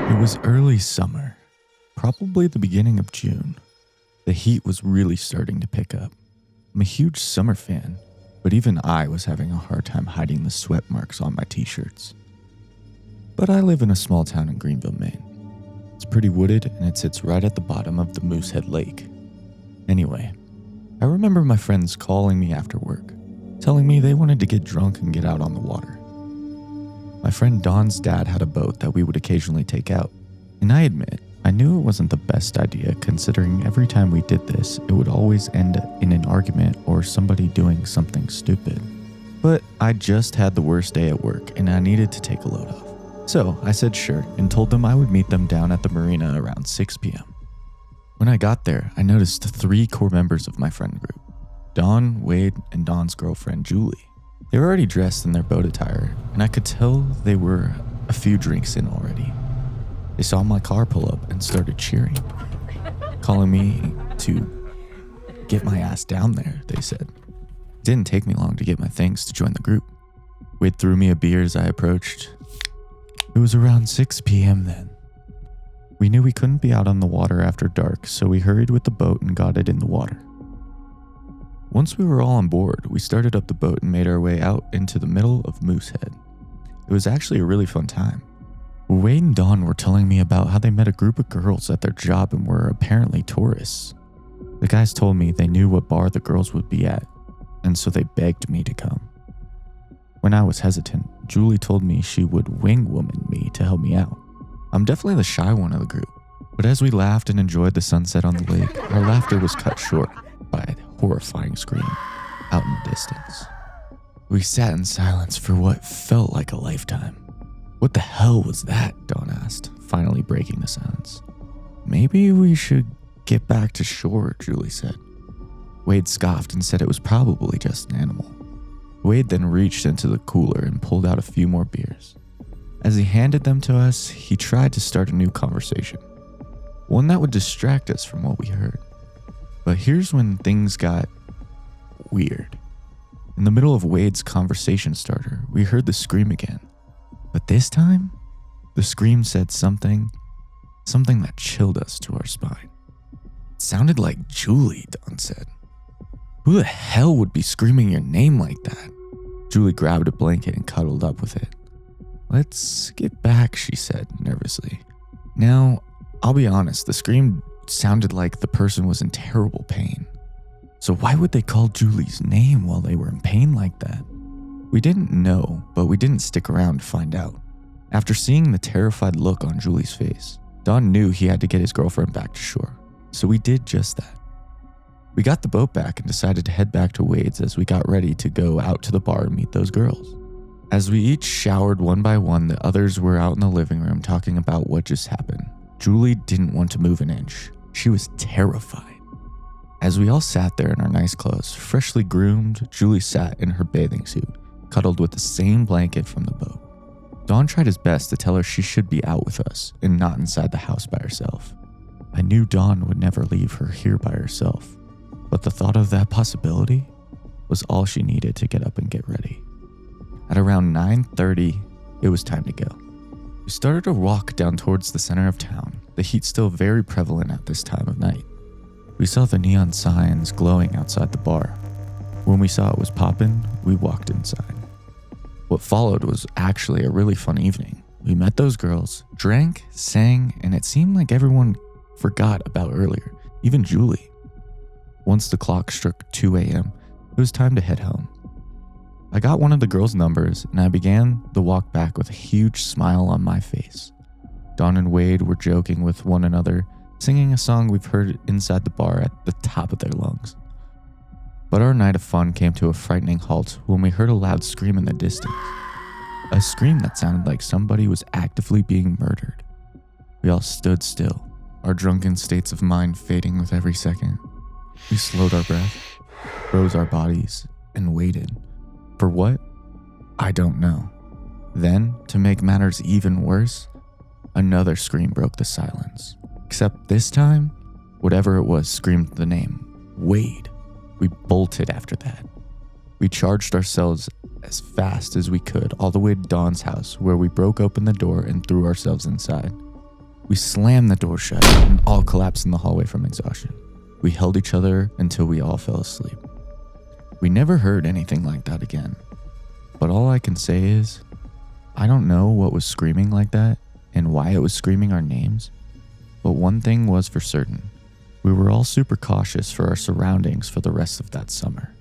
It was early summer, probably the beginning of June. The heat was really starting to pick up. I'm a huge summer fan, but even I was having a hard time hiding the sweat marks on my t-shirts. But I live in a small town in Greenville, Maine. It's pretty wooded and it sits right at the bottom of the Moosehead Lake. Anyway, I remember my friends calling me after work, telling me they wanted to get drunk and get out on the water. My friend Don's dad had a boat that we would occasionally take out, and I admit, I knew it wasn't the best idea considering every time we did this, it would always end in an argument or somebody doing something stupid. But I just had the worst day at work and I needed to take a load off. So I said sure and told them I would meet them down at the marina around 6 p.m. When I got there, I noticed 3 core members of my friend group, Don, Wade, and Don's girlfriend, Julie. They were already dressed in their boat attire, and I could tell they were a few drinks in already. They saw my car pull up and started cheering, calling me to get my ass down there, they said. It didn't take me long to get my things to join the group. Wade threw me a beer as I approached. It was around 6 p.m. then. We knew we couldn't be out on the water after dark, so we hurried with the boat and got it in the water. Once we were all on board, we started up the boat and made our way out into the middle of Moosehead. It was actually a really fun time. Wade and Dawn were telling me about how they met a group of girls at their job and were apparently tourists. The guys told me they knew what bar the girls would be at, and so they begged me to come. When I was hesitant, Julie told me she would wing woman me to help me out. I'm definitely the shy one of the group, but as we laughed and enjoyed the sunset on the lake, our laughter was cut short by a horrifying scream out in the distance. We sat in silence for what felt like a lifetime. What the hell was that? Dawn asked, finally breaking the silence. Maybe we should get back to shore, Julie said. Wade scoffed and said it was probably just an animal. Wade then reached into the cooler and pulled out a few more beers. As he handed them to us, he tried to start a new conversation, one that would distract us from what we heard. But here's when things got weird. In the middle of Wade's conversation starter, we heard the scream again. But this time, the scream said something that chilled us to our spine. It sounded like Julie, Dawn said. Who the hell would be screaming your name like that? Julie grabbed a blanket and cuddled up with it. Let's get back, she said nervously. Now, I'll be honest, the scream sounded like the person was in terrible pain. So why would they call Julie's name while they were in pain like that? We didn't know, but we didn't stick around to find out. After seeing the terrified look on Julie's face, Don knew he had to get his girlfriend back to shore. So we did just that. We got the boat back and decided to head back to Wade's as we got ready to go out to the bar and meet those girls. As we each showered one by one, the others were out in the living room talking about what just happened. Julie didn't want to move an inch. She was terrified. As we all sat there in our nice clothes, freshly groomed, Julie sat in her bathing suit, cuddled with the same blanket from the boat. Don tried his best to tell her she should be out with us and not inside the house by herself. I knew Dawn would never leave her here by herself, but the thought of that possibility was all she needed to get up and get ready. At around 9:30, it was time to go. We started to walk down towards the center of town, the heat still very prevalent at this time of night. We saw the neon signs glowing outside the bar. When we saw it was poppin', we walked inside. What followed was actually a really fun evening. We met those girls, drank, sang, and it seemed like everyone forgot about earlier, even Julie. Once the clock struck 2 a.m., it was time to head home. I got one of the girls' numbers and I began the walk back with a huge smile on my face. Dawn and Wade were joking with one another, singing a song we've heard inside the bar at the top of their lungs. But our night of fun came to a frightening halt when we heard a loud scream in the distance. A scream that sounded like somebody was actively being murdered. We all stood still, our drunken states of mind fading with every second. We slowed our breath, froze our bodies, and waited. For what? I don't know. Then, to make matters even worse, another scream broke the silence. Except this time, whatever it was screamed the name, Wade. We bolted after that. We charged ourselves as fast as we could all the way to Dawn's house, where we broke open the door and threw ourselves inside. We slammed the door shut and all collapsed in the hallway from exhaustion. We held each other until we all fell asleep. We never heard anything like that again. But all I can say is, I don't know what was screaming like that and why it was screaming our names. But one thing was for certain. We were all super cautious for our surroundings for the rest of that summer.